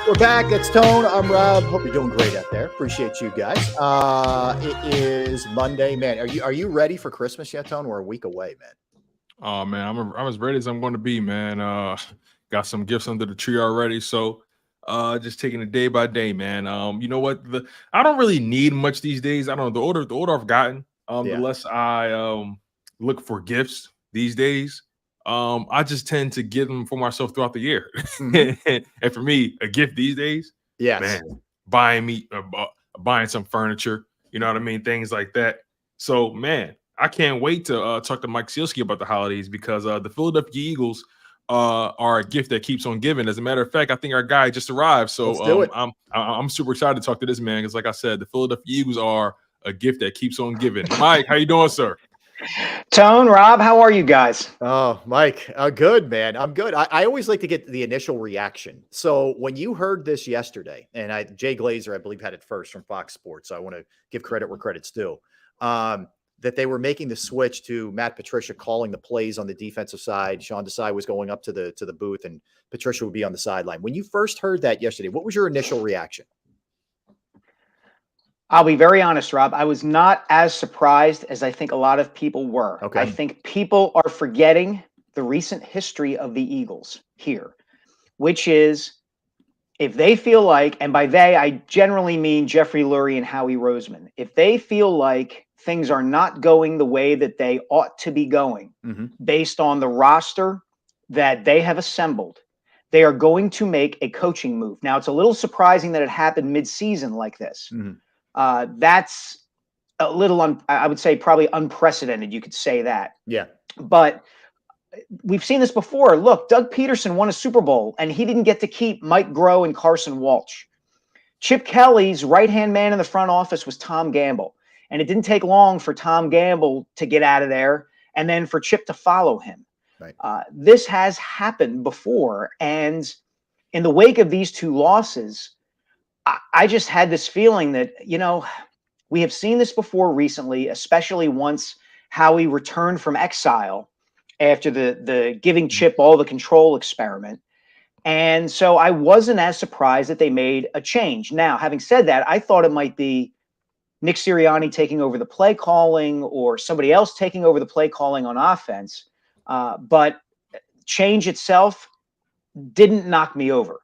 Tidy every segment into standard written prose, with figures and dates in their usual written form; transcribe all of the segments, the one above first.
We're back. It's Tone. I'm Rob. Hope you're doing great out there. Appreciate you guys. It is Monday, man. Are you ready for Christmas yet, Tone? We're a week away, man. Oh man, I'm as ready as I'm going to be, man. Got some gifts under the tree already, so just taking it day by day, man. You know what? I don't really need much these days. I don't know. The older I've gotten, the Yeah. less I look for gifts these days. I just tend to get them for myself throughout the year. And for me, a gift these days, Yes. man, buying some furniture, you know what I mean, things like that. So, man, I can't wait to talk to Mike Sielski about the holidays because the Philadelphia Eagles are a gift that keeps on giving. As a matter of fact, I think our guy just arrived, Let's so do it. I'm super excited to talk to this man because, like I said, the Philadelphia Eagles are a gift that keeps on giving. Mike, how you doing, sir? Tone, Rob, how are you guys? Oh, Mike, good, man. I'm good. I always like to get the initial reaction. So when you heard this yesterday, and Jay Glazer, I believe, had it first from Fox Sports. So I want to give credit where credit's due. That they were making the switch to Matt Patricia calling the plays on the defensive side. Sean Desai was going up to the booth, and Patricia would be on the sideline. When you first heard that yesterday, what was your initial reaction? I'll be very honest, Rob. I was not as surprised as I think a lot of people were. Okay. I think people are forgetting the recent history of the Eagles here, which is if they feel like, and by they, I generally mean Jeffrey Lurie and Howie Roseman, if they feel like things are not going the way that they ought to be going based on the roster that they have assembled, they are going to make a coaching move. Now, it's a little surprising that it happened mid-season like this. That's a little, I would say, probably unprecedented. You could say that. Yeah. But we've seen this before. Look, Doug Peterson won a Super Bowl, and he didn't get to keep Mike Groh and Carson Walsh. Chip Kelly's right-hand man in the front office was Tom Gamble. And it didn't take long for Tom Gamble to get out of there and then for Chip to follow him. Right. This has happened before. And in the wake of these two losses, I just had this feeling that, we have seen this before recently, especially once Howie returned from exile after the giving Chip all the control experiment. And so I wasn't as surprised that they made a change. Now, having said that, I thought it might be Nick Sirianni taking over the play calling or somebody else taking over the play calling on offense. But change itself didn't knock me over.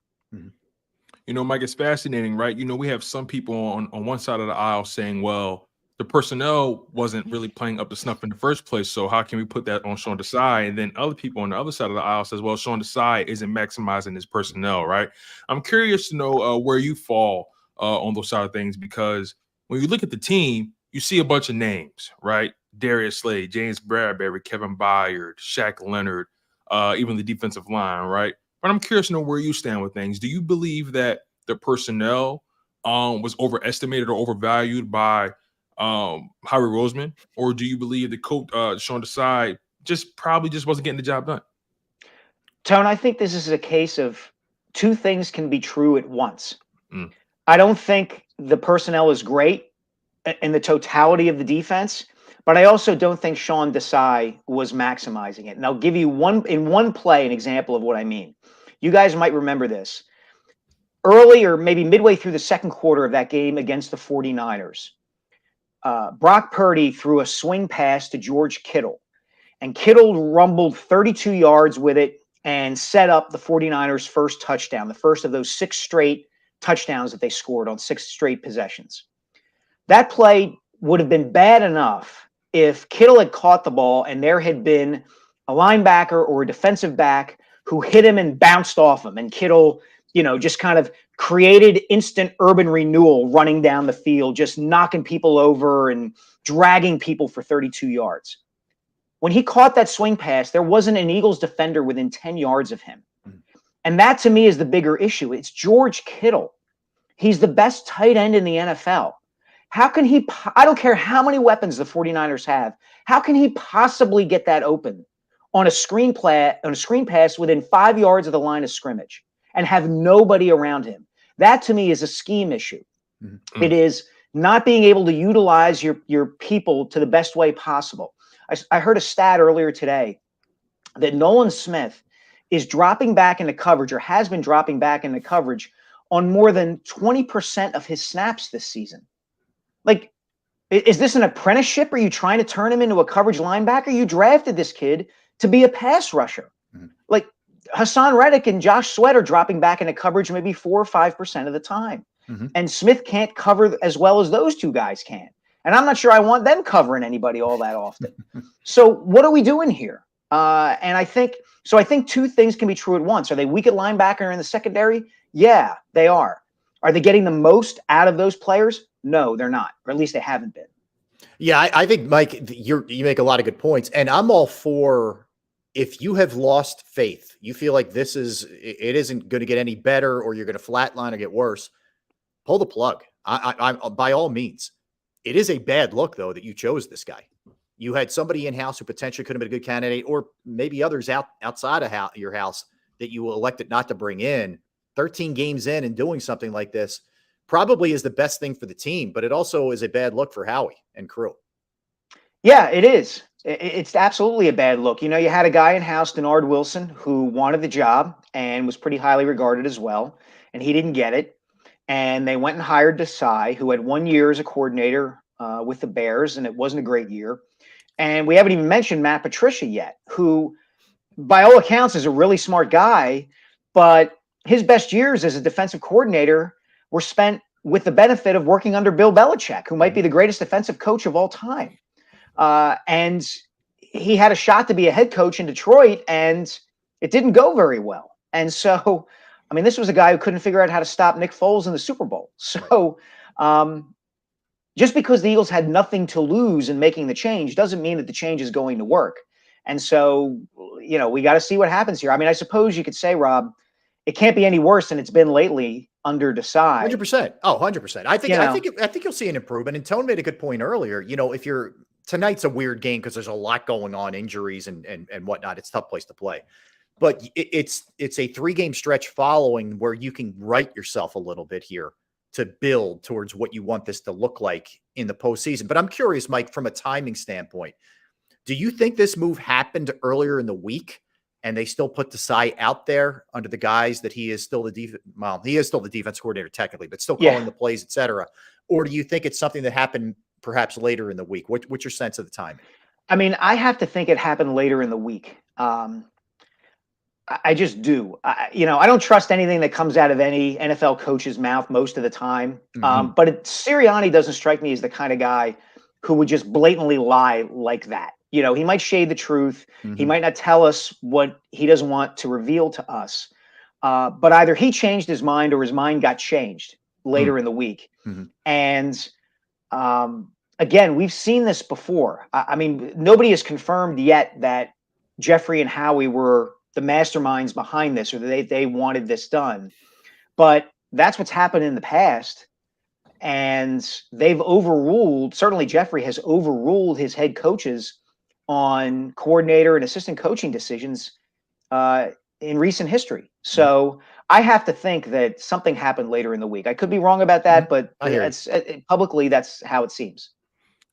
You know, Mike, it's fascinating, right? You know, we have some people on one side of the aisle saying, well, the personnel wasn't really playing up to snuff in the first place, so how can we put that on Sean Desai? And then other people on the other side of the aisle says, well, Sean Desai isn't maximizing his personnel, right? I'm curious to know where you fall on those side of things, because when you look at the team, you see a bunch of names, right? Darius Slade, James Bradbury, Kevin Byard, Shaq Leonard, even the defensive line, right? But I'm curious to know where you stand with things. Do you believe that the personnel was overestimated or overvalued by Howie Roseman, or do you believe the coach Sean Desai probably wasn't getting the job done? Tone, I think this is a case of two things can be true at once. I don't think the personnel is great in the totality of the defense, but I also don't think Sean Desai was maximizing it. And I'll give you one play an example of what I mean. You guys might remember this. Early or maybe midway through the second quarter of that game against the 49ers, Brock Purdy threw a swing pass to George Kittle, and Kittle rumbled 32 yards with it and set up the 49ers' first touchdown, the first of those 6 straight touchdowns that they scored on 6 straight possessions. That play would have been bad enough if Kittle had caught the ball and there had been a linebacker or a defensive back who hit him and bounced off him, and Kittle, just kind of created instant urban renewal running down the field, just knocking people over and dragging people for 32 yards. When he caught that swing pass, there wasn't an Eagles defender within 10 yards of him. And that, to me, is the bigger issue. It's George Kittle. He's the best tight end in the NFL. How can he – I don't care how many weapons the 49ers have. How can he possibly get that open on a screen pass within 5 yards of the line of scrimmage and have nobody around him? That, to me, is a scheme issue. It is not being able to utilize your people to the best way possible. I heard a stat earlier today that Nolan Smith is dropping back into coverage, or has been dropping back into coverage, on more than 20% of his snaps this season. Like, is this an apprenticeship? Are you trying to turn him into a coverage linebacker? You drafted this kid to be a pass rusher. Like, Hassan Reddick and Josh Sweat are dropping back into coverage maybe 4 or 5% of the time. And Smith can't cover as well as those two guys can. And I'm not sure I want them covering anybody all that often. So what are we doing here? And I think two things can be true at once. Are they weak at linebacker in the secondary? Yeah, they are. Are they getting the most out of those players? No, they're not, or at least they haven't been. Yeah, I think, Mike, you make a lot of good points, and I'm all for, if you have lost faith, you feel like it isn't going to get any better, or you're going to flatline or get worse, pull the plug. I by all means. It is a bad look, though, that you chose this guy. You had somebody in-house who potentially could have been a good candidate, or maybe others outside of your house that you elected not to bring in. 13 games in and doing something like this probably is the best thing for the team, but it also is a bad look for Howie and crew. Yeah, it is. It's absolutely a bad look. You know, you had a guy in-house, Denard Wilson, who wanted the job and was pretty highly regarded as well, and he didn't get it. And they went and hired Desai, who had 1 year as a coordinator with the Bears, and it wasn't a great year. And we haven't even mentioned Matt Patricia yet, who, by all accounts, is a really smart guy, but his best years as a defensive coordinator were spent with the benefit of working under Bill Belichick, who might be the greatest defensive coach of all time. And he had a shot to be a head coach in Detroit, and it didn't go very well. And so, I mean, this was a guy who couldn't figure out how to stop Nick Foles in the Super Bowl. So just because the Eagles had nothing to lose in making the change doesn't mean that the change is going to work. And so, you know, we got to see what happens here. I mean, I suppose you could say, Rob, it can't be any worse than it's been lately under Desai. 100%. Oh, 100%. I think you'll see an improvement. And Tone made a good point earlier. You know, tonight's a weird game because there's a lot going on, injuries and whatnot. It's a tough place to play. But it's a 3-game stretch following where you can right yourself a little bit here to build towards what you want this to look like in the postseason. But I'm curious, Mike, from a timing standpoint, do you think this move happened earlier in the week and they still put Desai out there under the guise that he is still the defense coordinator technically, but still calling the plays, et cetera? Or do you think it's something that happened perhaps later in the week? What's your sense of the timing? I mean, I have to think it happened later in the week. I just do. I don't trust anything that comes out of any NFL coach's mouth most of the time. But Sirianni doesn't strike me as the kind of guy who would just blatantly lie like that. You know, he might shade the truth. He might not tell us what he doesn't want to reveal to us. But either he changed his mind or his mind got changed later in the week. And again, we've seen this before. I mean, nobody has confirmed yet that Jeffrey and Howie were the masterminds behind this, or they wanted this done. But that's what's happened in the past. And they've overruled, certainly Jeffrey has overruled his head coaches on coordinator and assistant coaching decisions in recent history. So I have to think that something happened later in the week. I could be wrong about that, but publicly, that's how it seems.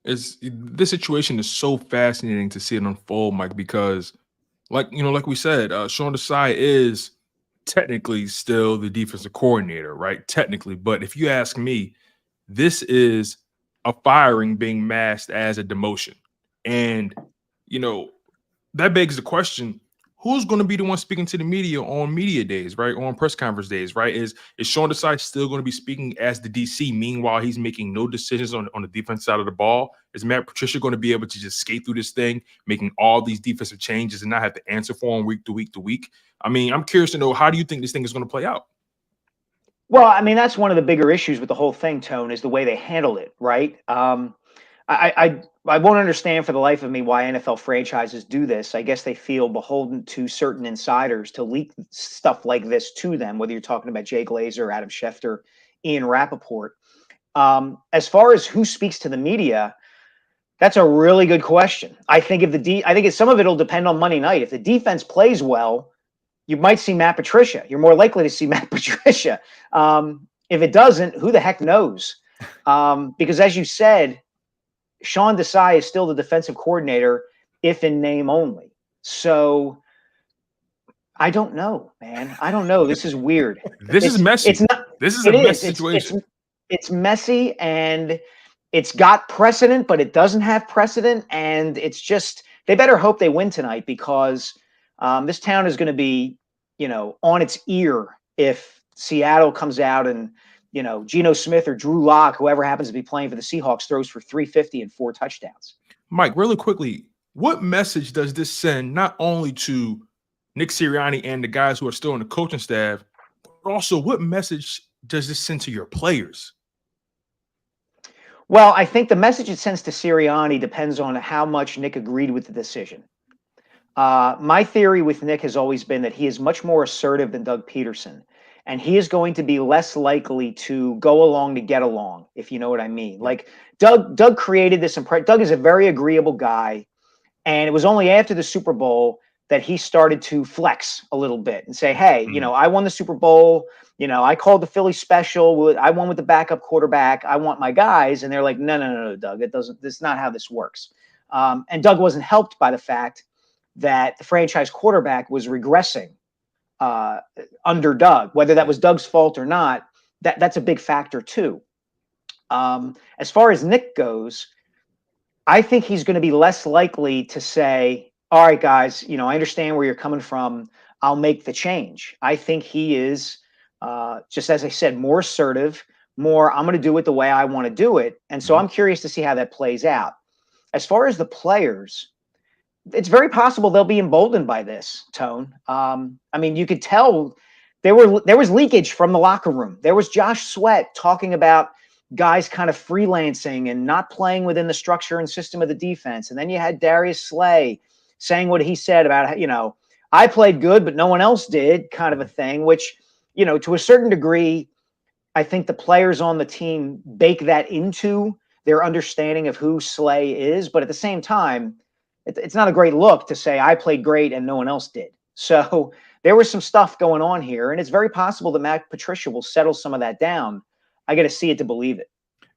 This situation is so fascinating to see it unfold, Mike, because like we said, Sean Desai is technically still the defensive coordinator, right? Technically. But if you ask me, this is a firing being masked as a demotion. And, that begs the question, who's going to be the one speaking to the media on media days, right? On press conference days, right? Is Sean Desai still going to be speaking as the DC? Meanwhile, he's making no decisions on the defense side of the ball. Is Matt Patricia going to be able to just skate through this thing, making all these defensive changes and not have to answer for him week to week to week? I mean, I'm curious to know, how do you think this thing is going to play out? Well, I mean, that's one of the bigger issues with the whole thing, Tone, is the way they handle it, right? I won't understand for the life of me why NFL franchises do this. I guess they feel beholden to certain insiders to leak stuff like this to them, whether you're talking about Jay Glazer, Adam Schefter, Ian Rappaport. As far as who speaks to the media, that's a really good question. I think some of it will depend on Monday night. If the defense plays well, you might see Matt Patricia. You're more likely to see Matt Patricia. If it doesn't, who the heck knows? Because as you said, Sean Desai is still the defensive coordinator, if in name only. So I don't know, man. I don't know. This is weird. This is messy. This is It a is. mess situation. It's messy, and it's got precedent, but it doesn't have precedent. And it's just, they better hope they win tonight, because this town is going to be, on its ear if Seattle comes out and, Geno Smith or Drew Lock, whoever happens to be playing for the Seahawks, throws for 350 and 4 touchdowns. Mike, really quickly, what message does this send not only to Nick Sirianni and the guys who are still on the coaching staff, but also what message does this send to your players? Well, I think the message it sends to Sirianni depends on how much Nick agreed with the decision. My theory with Nick has always been that he is much more assertive than Doug Peterson, and he is going to be less likely to go along to get along, if you know what I mean. Like Doug created this impression. Doug is a very agreeable guy, and it was only after the Super Bowl that he started to flex a little bit and say, hey, I won the Super Bowl. I called the Philly special. I won with the backup quarterback. I want my guys. And they're like, no, Doug, that's not how this works. And Doug wasn't helped by the fact that the franchise quarterback was regressing under Doug. Whether that was Doug's fault or not, that's a big factor too. As far as Nick goes, I think he's going to be less likely to say, all right, guys, I understand where you're coming from. I'll make the change. I think he is, just as I said, more assertive, more, I'm going to do it the way I want to do it. And so I'm curious to see how that plays out. As far as the players, it's very possible they'll be emboldened by this, Tone. I mean, you could tell there was leakage from the locker room. There was Josh Sweat talking about guys kind of freelancing and not playing within the structure and system of the defense. And then you had Darius Slay saying what he said about, I played good, but no one else did, kind of a thing, which, to a certain degree, I think the players on the team bake that into their understanding of who Slay is. But at the same time, it's not a great look to say I played great and no one else did. So there was some stuff going on here, and it's very possible that Matt Patricia will settle some of that down. I got to see it to believe it.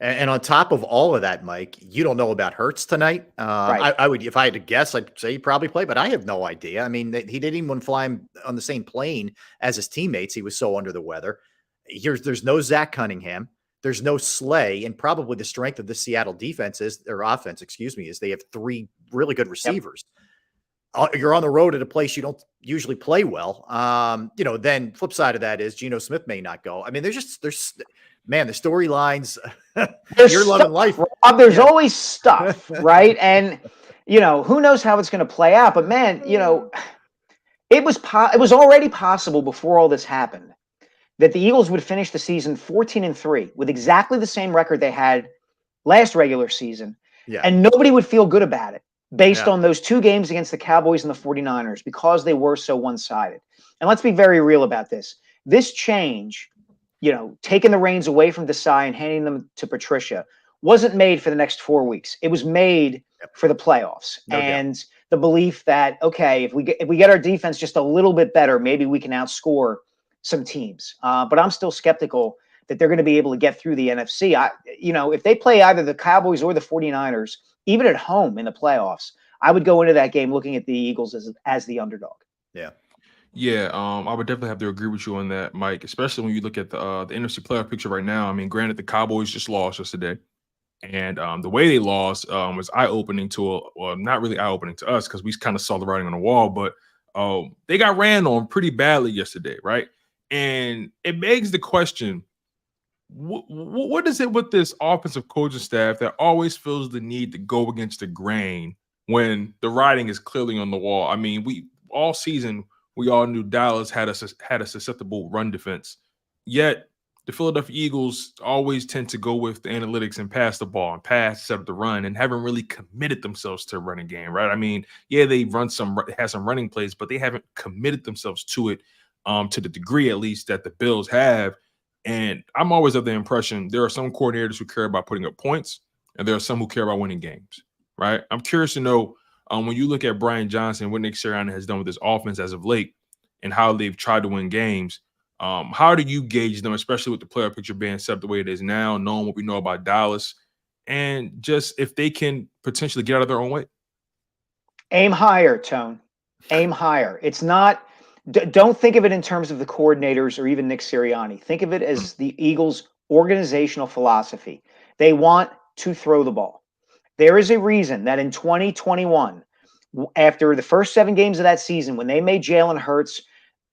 And on top of all of that, Mike, you don't know about Hurts tonight. Right. I would, if I had to guess, I'd say he probably played, but I have no idea. I mean, he didn't even fly him on the same plane as his teammates. He was so under the weather. There's no Zach Cunningham. There's no Slay, and probably the strength of the Seattle defense is, or offense, excuse me, is they have 3 really good receivers. Yep. You're on the road at a place you don't usually play well. Then flip side of that is Geno Smith may not go. I mean, man, the storylines, you're loving life. Rob, there's always stuff, right? And, who knows how it's going to play out. But, man, it was already possible before all this happened that the Eagles would finish the season 14-3 with exactly the same record they had last regular season. Yeah. And nobody would feel good about it based on those 2 games against the Cowboys and the 49ers because they were so one-sided. And let's be very real about this. This change, taking the reins away from Desai and handing them to Patricia, wasn't made for the next 4 weeks. It was made for the playoffs. And the belief that, okay, if we get our defense just a little bit better, maybe we can outscore some teams. But I'm still skeptical that they're going to be able to get through the NFC. If they play either the Cowboys or the 49ers, even at home in the playoffs, I would go into that game looking at the Eagles as the underdog. Yeah. Yeah, I would definitely have to agree with you on that, Mike, especially when you look at the NFC playoff picture right now. I mean, granted, the Cowboys just lost yesterday, and the way they lost was eye-opening not really eye-opening to us because we kind of saw the writing on the wall, but they got ran on pretty badly yesterday, right? And it begs the question, what is it with this offensive coaching staff that always feels the need to go against the grain when the writing is clearly on the wall? I mean, all season – we all knew Dallas had a susceptible run defense. Yet the Philadelphia Eagles always tend to go with the analytics and pass the ball and pass, set up the run, and haven't really committed themselves to a running game, right? I mean, yeah, they had some running plays, but they haven't committed themselves to it to the degree, at least, that the Bills have. And I'm always of the impression there are some coordinators who care about putting up points, and there are some who care about winning games, right? I'm curious to know, when you look at Brian Johnson, what Nick Sirianni has done with this offense as of late and how they've tried to win games, how do you gauge them, especially with the player picture being set up the way it is now, knowing what we know about Dallas, and just if they can potentially get out of their own way? Aim higher, Tone. Aim higher. It's not don't think of it in terms of the coordinators or even Nick Sirianni. Think of it as the Eagles' organizational philosophy. They want to throw the ball. There is a reason that in 2021, after the first 7 games of that season, when they made Jalen Hurts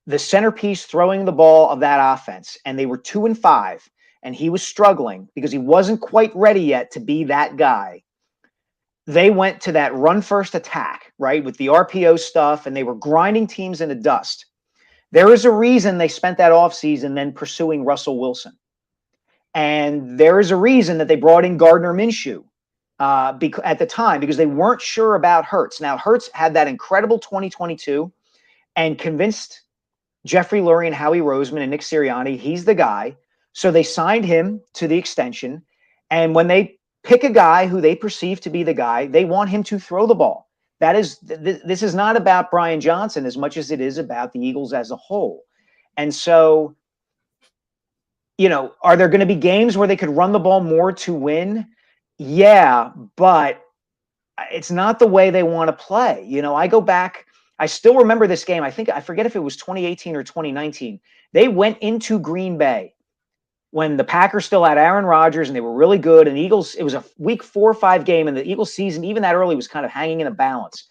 the centerpiece throwing the ball of that offense, and they were 2-5, and he was struggling because he wasn't quite ready yet to be that guy. They went to that run-first attack, right, with the RPO stuff, and they were grinding teams into dust. There is a reason they spent that offseason then pursuing Russell Wilson. And there is a reason that they brought in Gardner Minshew at the time, because they weren't sure about Hurts. Now, Hurts had that incredible 2022 and convinced Jeffrey Lurie and Howie Roseman and Nick Sirianni he's the guy. So they signed him to the extension. And when they pick a guy who they perceive to be the guy, they want him to throw the ball. This is not about Brian Johnson as much as it is about the Eagles as a whole. And so, are there going to be games where they could run the ball more to win? Yeah, but it's not the way they want to play. I go back, I still remember this game. I forget if it was 2018 or 2019. They went into Green Bay when the Packers still had Aaron Rodgers and they were really good. And Eagles, it was a week 4 or 5 game, and the Eagles season, even that early, was kind of hanging in a balance.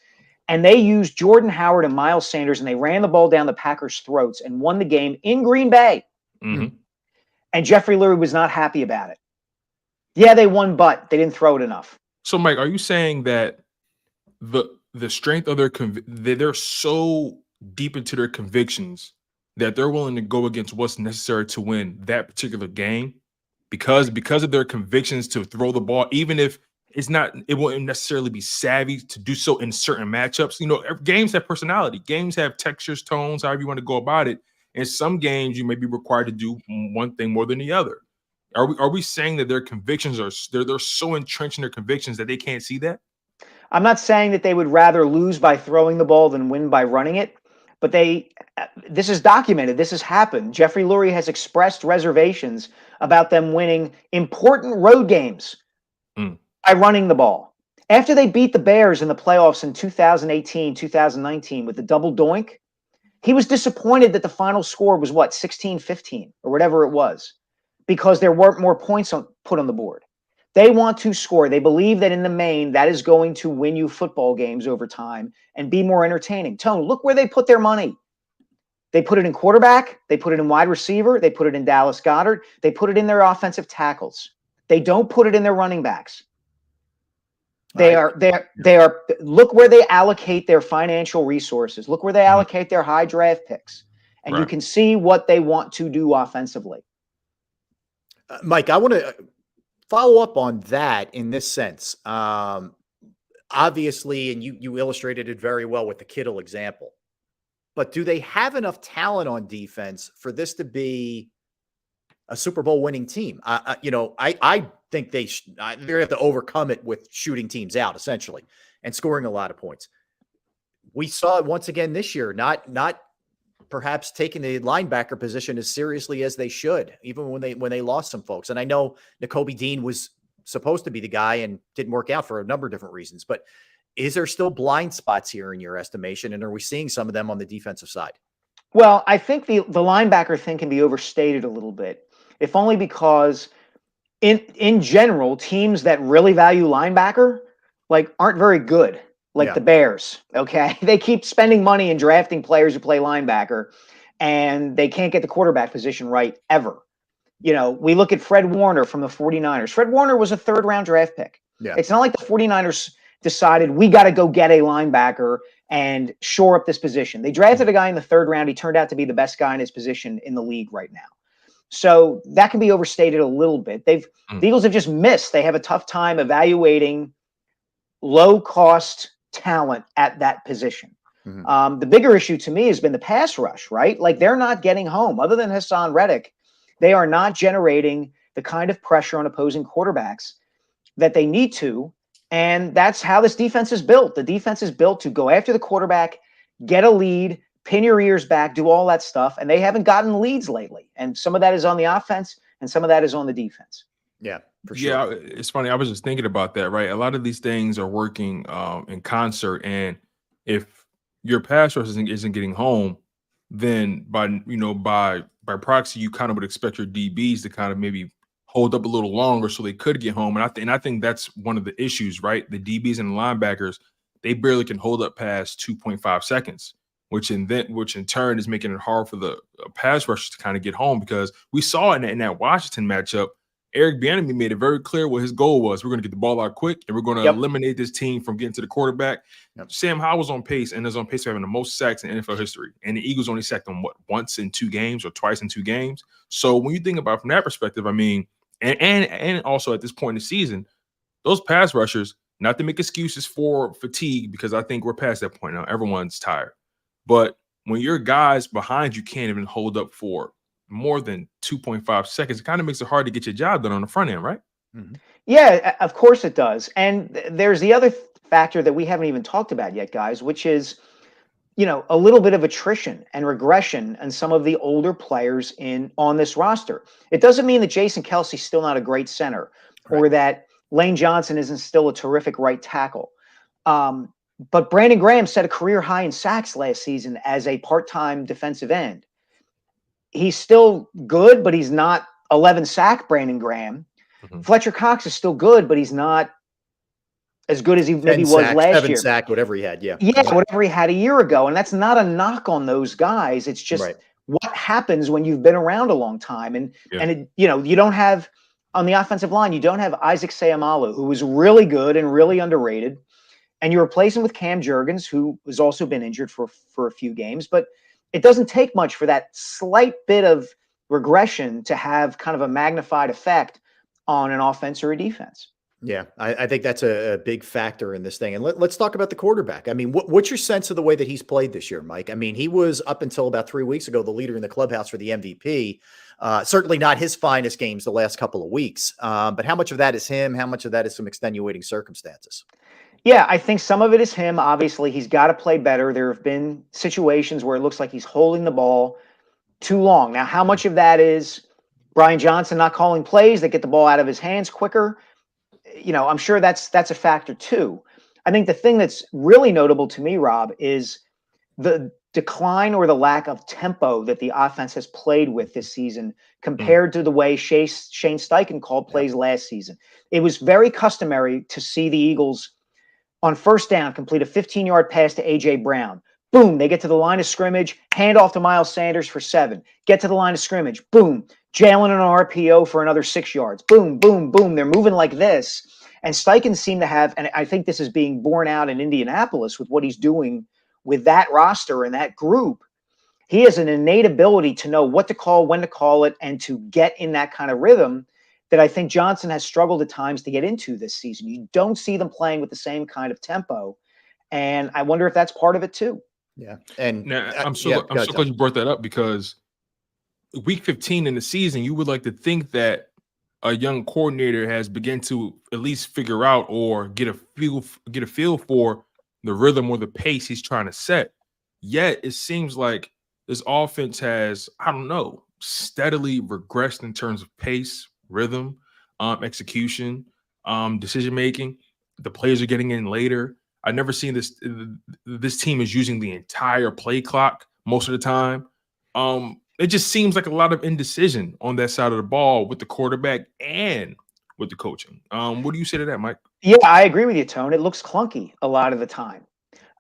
And they used Jordan Howard and Miles Sanders, and they ran the ball down the Packers' throats and won the game in Green Bay. Mm-hmm. And Jeffrey Lurie was not happy about it. Yeah, they won, but they didn't throw it enough. So, Mike, are you saying that the strength of they're so deep into their convictions that they're willing to go against what's necessary to win that particular game because of their convictions to throw the ball, even if it won't necessarily be savvy to do so in certain matchups? Games have personality. Games have textures, tones, however you want to go about it. In some games, you may be required to do one thing more than the other. Are we saying that their convictions they're so entrenched in their convictions that they can't see that? I'm not saying that they would rather lose by throwing the ball than win by running it, but this is documented. This has happened. Jeffrey Lurie has expressed reservations about them winning important road games by running the ball. After they beat the Bears in the playoffs in 2018, 2019 with the double doink, he was disappointed that the final score was 16-15 or whatever it was, because there weren't more points put on the board. They want to score. They believe that in the main, that is going to win you football games over time and be more entertaining. Tone, look where they put their money. They put it in quarterback. They put it in wide receiver. They put it in Dallas Goedert. They put it in their offensive tackles. They don't put it in their running backs. They are look where they allocate their financial resources. Look where they allocate their high draft picks. And you can see what they want to do offensively. Mike, I want to follow up on that in this sense. Obviously, and you illustrated it very well with the Kittle example, but do they have enough talent on defense for this to be a Super Bowl winning team? I think they're going to have to overcome it with shooting teams out essentially and scoring a lot of points. We saw it once again this year, not perhaps taking the linebacker position as seriously as they should, even when they lost some folks. And I know Nakobe Dean was supposed to be the guy and didn't work out for a number of different reasons, but is there still blind spots here in your estimation? And are we seeing some of them on the defensive side? Well, I think the linebacker thing can be overstated a little bit, if only because in general, teams that really value linebacker aren't very good. The Bears, okay? They keep spending money and drafting players who play linebacker, and they can't get the quarterback position right ever. We look at Fred Warner from the 49ers. Fred Warner was a 3rd-round draft pick. Yeah. It's not like the 49ers decided we got to go get a linebacker and shore up this position. They drafted a guy in the 3rd round. He turned out to be the best guy in his position in the league right now. So that can be overstated a little bit. The Eagles have just missed. They have a tough time evaluating low-cost talent at that position. The bigger issue to me has been the pass rush, right? They're not getting home. Other than Hassan Reddick, they are not generating the kind of pressure on opposing quarterbacks that they need to. And that's how this defense is built. The defense is built to go after the quarterback, get a lead, pin your ears back, do all that stuff. And they haven't gotten leads lately. And some of that is on the offense and some of that is on the defense. Yeah, for sure. Yeah, it's funny. I was just thinking about that, right? A lot of these things are working in concert. And if your pass rush isn't getting home, then by proxy, you kind of would expect your DBs to kind of maybe hold up a little longer so they could get home. And I think that's one of the issues, right? The DBs and the linebackers, they barely can hold up past 2.5 seconds, which in turn is making it hard for the pass rushers to kind of get home, because we saw in that Washington matchup, Eric Bieniemy made it very clear what his goal was. We're going to get the ball out quick, and we're going to eliminate this team from getting to the quarterback. Sam Howell was on pace, and is on pace for having the most sacks in NFL history. And the Eagles only sacked him, once in 2 games or twice in 2 games. So when you think about it from that perspective, I mean, and also at this point in the season, those pass rushers, not to make excuses for fatigue, because I think we're past that point now. Everyone's tired. But when your guys behind you can't even hold up for more than 2.5 seconds, it kind of makes it hard to get your job done on the front end, right? Mm-hmm. Yeah, of course it does. And there's the other factor that we haven't even talked about yet, guys, which is, a little bit of attrition and regression and some of the older players on this roster. It doesn't mean that Jason Kelce's still not a great center, or that Lane Johnson isn't still a terrific right tackle. But Brandon Graham set a career high in sacks last season as a part-time defensive end. He's still good, but he's not 11 sack Brandon Graham. Mm-hmm. Fletcher Cox is still good, but he's not as good as he maybe was last year. 7 sack, whatever he had. Yeah, whatever he had a year ago. And that's not a knock on those guys. It's just what happens when you've been around a long time. And you don't have, on the offensive line, you don't have Isaac Seumalo, who was really good and really underrated. And you replace him with Cam Jurgens, who has also been injured for a few games. But it doesn't take much for that slight bit of regression to have kind of a magnified effect on an offense or a defense. Yeah, I think that's a big factor in this thing. And let's talk about the quarterback. I mean, what's your sense of the way that he's played this year, Mike? I mean, he was, up until about 3 weeks ago, the leader in the clubhouse for the MVP. Certainly not his finest games the last couple of weeks. But how much of that is him? How much of that is some extenuating circumstances? Yeah, I think some of it is him. Obviously, he's got to play better. There have been situations where it looks like he's holding the ball too long. Now, how much of that is Brian Johnson not calling plays that get the ball out of his hands quicker? I'm sure that's a factor too. I think the thing that's really notable to me, Rob, is the decline or the lack of tempo that the offense has played with this season compared to the way Shane Steichen called plays last season. It was very customary to see the Eagles on first down complete a 15-yard pass to A.J. Brown. Boom, they get to the line of scrimmage, hand off to Miles Sanders for 7. Get to the line of scrimmage, boom. Jalen an RPO for another 6 yards. Boom, boom, boom. They're moving like this. And Steichen seemed to have, and I think this is being borne out in Indianapolis with what he's doing with that roster and that group. He has an innate ability to know what to call, when to call it, and to get in that kind of rhythm that I think Johnson has struggled at times to get into this season. You don't see them playing with the same kind of tempo. And I wonder if that's part of it too. Yeah. And now, I'm so glad you brought that up, because week 15 in the season, you would like to think that a young coordinator has begun to at least figure out or get a feel for the rhythm or the pace he's trying to set. Yet it seems like this offense has, I don't know, steadily regressed in terms of pace, rhythm, execution, decision making. The players are getting in later. I've never seen this team is using the entire play clock most of the time. It just seems like a lot of indecision on that side of the ball with the quarterback and with the coaching. What do you say to that, Mike? Yeah, I agree with you, Tone. It looks clunky a lot of the time.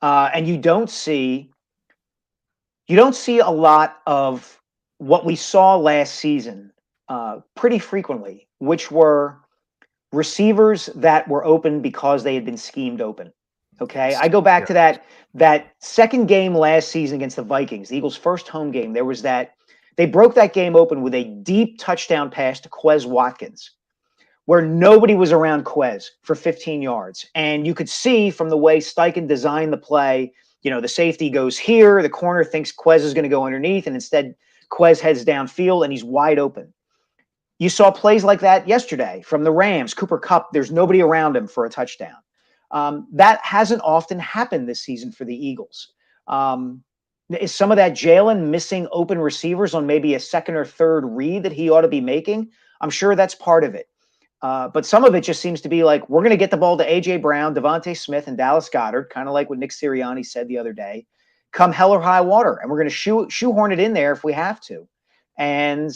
And you don't see a lot of what we saw last season pretty frequently, which were receivers that were open because they had been schemed open. Okay, I go back to that second game last season against the Vikings, the Eagles' first home game. There was that. They broke that game open with a deep touchdown pass to Quez Watkins, where nobody was around Quez for 15 yards. And you could see from the way Steichen designed the play, the safety goes here, the corner thinks Quez is going to go underneath, and instead Quez heads downfield and he's wide open. You saw plays like that yesterday from the Rams. Cooper Kupp, there's nobody around him for a touchdown. That hasn't often happened this season for the Eagles. Is some of that Jalen missing open receivers on maybe a second or third read that he ought to be making? I'm sure that's part of it. But some of it just seems to be like, we're going to get the ball to A.J. Brown, Devontae Smith, and Dallas Goedert, kind of like what Nick Sirianni said the other day. come hell or high water, and we're going to shoehorn it in there if we have to. And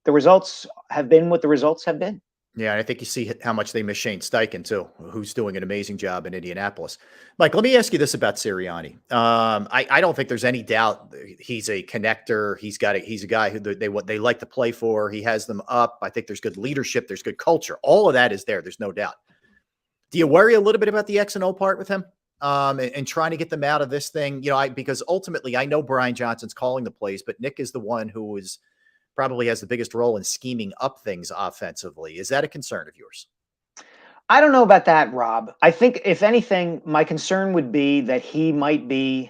the results have been what the results have been. Yeah, and I think you see how much they miss Shane Steichen too, who's doing an amazing job in Indianapolis. Mike, let me ask you this about Sirianni. I don't think there's any doubt he's a connector. He's a guy who they like to play for. He has them up. I think there's good leadership. There's good culture. All of that is there. There's no doubt. Do you worry a little bit about the X and O part with him and trying to get them out of this thing? Because ultimately I know Brian Johnson's calling the plays, but Nick is the one who is probably has the biggest role in scheming up things offensively. Is that a concern of yours? I don't know about that, Rob. I think if anything, my concern would be that he might be,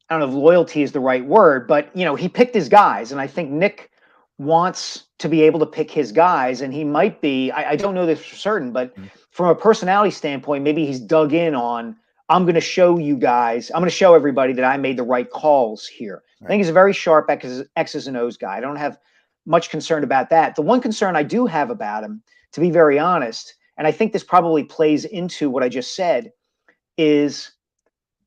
I don't know if loyalty is the right word, but he picked his guys. And I think Nick wants to be able to pick his guys. And he might be, I don't know this for certain, but from a personality standpoint, maybe he's dug in on, I'm going to show you guys, I'm going to show everybody that I made the right calls here. Right. I think he's a very sharp X's and O's guy. I don't have much concern about that. The one concern I do have about him, to be very honest, and I think this probably plays into what I just said, is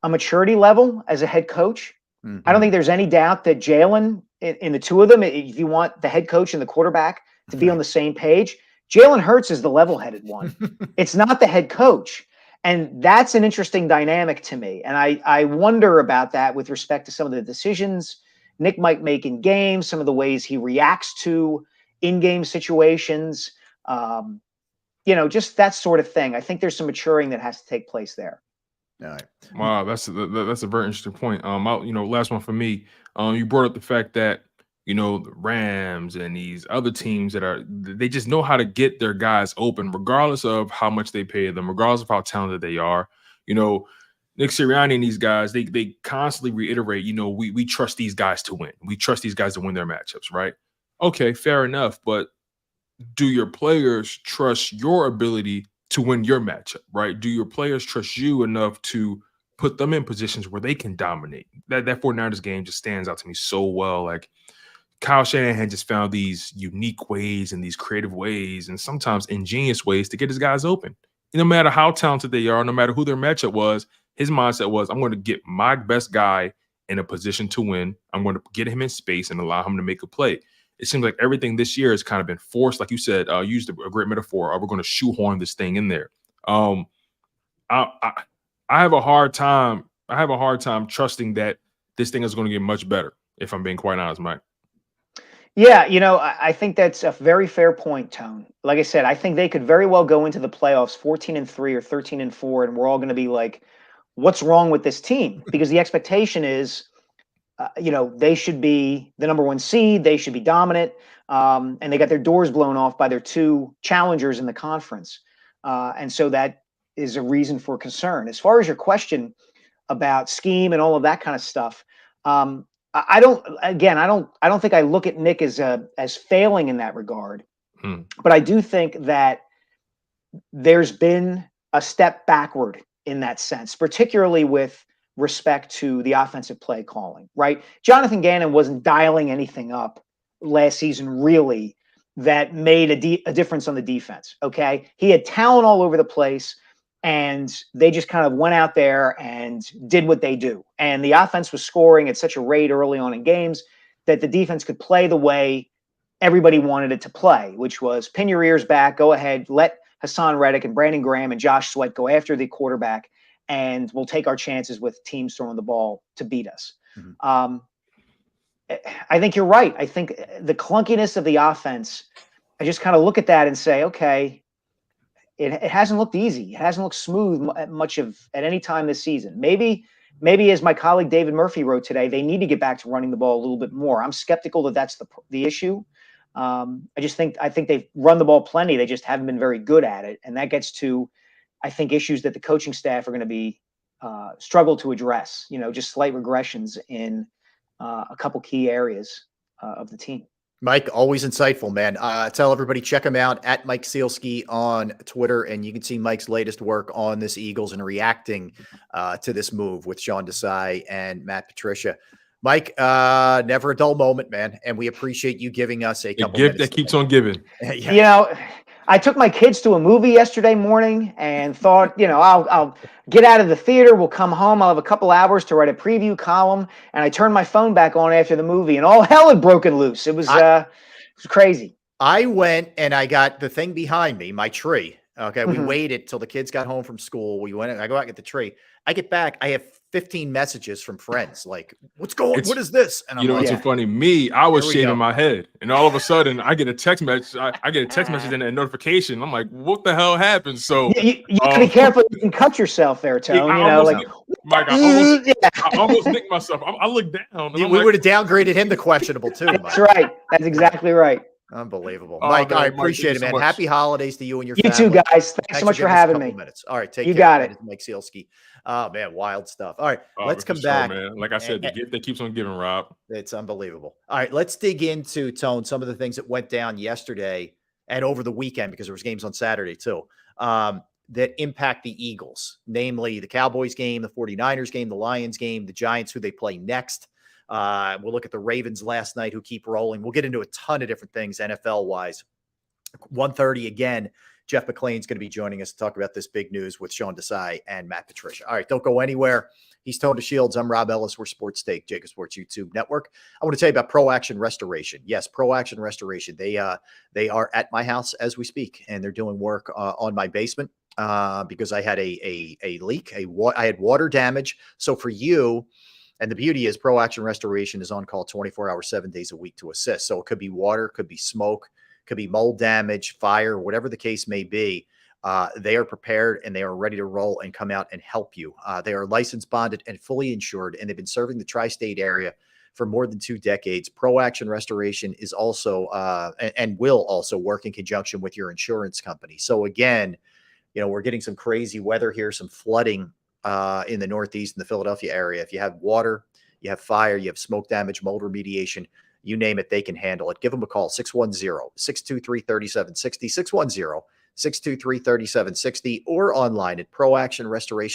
a maturity level as a head coach. Mm-hmm. I don't think there's any doubt that Jalen, in the two of them, if you want the head coach and the quarterback to be on the same page, Jalen Hurts is the level-headed one. It's not the head coach. And that's an interesting dynamic to me. And I wonder about that with respect to some of the decisions Nick might make in games, some of the ways he reacts to in-game situations, just that sort of thing. I think there's some maturing that has to take place there. All right. Wow, that's a very interesting point. Last one for me. You brought up the fact that the Rams and these other teams they just know how to get their guys open, regardless of how much they pay them, regardless of how talented they are. Nick Sirianni and these guys, they constantly reiterate, we trust these guys to win. We trust these guys to win their matchups, right? Okay, fair enough. But do your players trust your ability to win your matchup, right? Do your players trust you enough to put them in positions where they can dominate? That 49ers game just stands out to me so well. Like, Kyle Shanahan just found these unique ways and these creative ways and sometimes ingenious ways to get his guys open. No matter how talented they are, no matter who their matchup was, his mindset was, I'm going to get my best guy in a position to win. I'm going to get him in space and allow him to make a play. It seems like everything this year has kind of been forced. Like you said, used a great metaphor. We're going to shoehorn this thing in there. I have a hard time. I have a hard time trusting that this thing is going to get much better, if I'm being quite honest, Mike. Yeah, I think that's a very fair point, Tone. Like I said, I think they could very well go into the playoffs 14-3 or 13-4, and we're all going to be like, what's wrong with this team? Because the expectation is, they should be the number one seed. They should be dominant. And they got their doors blown off by their two challengers in the conference. And so that is a reason for concern. As far as your question about scheme and all of that kind of stuff, I don't think I look at Nick as failing in that regard, but I do think that there's been a step backward in that sense, particularly with respect to the offensive play calling, right? Jonathan Gannon wasn't dialing anything up last season, really, that made a difference on the defense. Okay. He had talent all over the place, and they just kind of went out there and did what they do. And the offense was scoring at such a rate early on in games that the defense could play the way everybody wanted it to play, which was pin your ears back, go ahead, let Hassan Reddick and Brandon Graham and Josh Sweat go after the quarterback, and we'll take our chances with teams throwing the ball to beat us. Mm-hmm. I think you're right. I think the clunkiness of the offense, I just kind of look at that and say, okay, it hasn't looked easy. It hasn't looked smooth at any time this season. Maybe as my colleague David Murphy wrote today, they need to get back to running the ball a little bit more. I'm skeptical that that's the issue. I think they've run the ball plenty. They just haven't been very good at it. And that gets to, I think, issues that the coaching staff are going to be struggle to address, just slight regressions in a couple key areas of the team. Mike, always insightful, man. Tell everybody, check him out at Mike Sielski on Twitter, and you can see Mike's latest work on this Eagles and reacting to this move with Sean Desai and Matt Patricia. Mike, never a dull moment, man, and we appreciate you giving us a couple gift that keeps on giving. Yeah. I took my kids to a movie yesterday morning and thought, I'll get out of the theater. We'll come home. I'll have a couple hours to write a preview column. And I turned my phone back on after the movie, and all hell had broken loose. It was crazy. I went and I got the thing behind me, my tree. Okay. We waited till the kids got home from school. We went and I go out and get the tree. I get back. I have 15 messages from friends like, what is this? And I'm it's so funny. I was shaving my head, and all of a sudden I get a text message. I get a text message and a notification. I'm like, what the hell happened? So you gotta be careful. You can cut yourself there, Tone. Mike, I almost nicked myself. I looked down. We would have downgraded him to questionable too. Mike. That's right. That's exactly right. Unbelievable. Mike, I appreciate it, man. So happy holidays to you and your family. You too, guys. Thanks so much for having me. Minutes. All right, take care. You got it. Mike Sielski. Oh, man, wild stuff. All right, let's come back. Man. Like I said, the gift that keeps on giving, Rob. It's unbelievable. All right, let's dig into, Tone, some of the things that went down yesterday and over the weekend, because there was games on Saturday too, that impact the Eagles, namely the Cowboys game, the 49ers game, the Lions game, the Giants, who they play next. We'll look at the Ravens last night, who keep rolling. We'll get into a ton of different things NFL-wise. 1:30 again, Jeff McClain's going to be joining us to talk about this big news with Sean Desai and Matt Patricia. All right, don't go anywhere. He's Tone DeShields. I'm Rob Ellis. We're Sports Take, JAKIB Sports YouTube Network. I want to tell you about Pro Action Restoration. Yes, Pro Action Restoration. They are at my house as we speak, and they're doing work on my basement because I had a leak. I had water damage. So for you, and the beauty is Pro Action Restoration is on call 24 hours, 7 days a week to assist. So it could be water, could be smoke, could be mold damage, fire, whatever the case may be. They are prepared and they are ready to roll and come out and help you. They are licensed, bonded, and fully insured, and they've been serving the tri-state area for more than 2 decades. Pro Action Restoration is also and will also work in conjunction with your insurance company. So again, we're getting some crazy weather here, some flooding in the Northeast and the Philadelphia area. If you have water, you have fire, you have smoke damage, mold remediation, you name it, they can handle it. Give them a call, 610-623-3760, 610-623-3760, or online at proactionrestoration.com.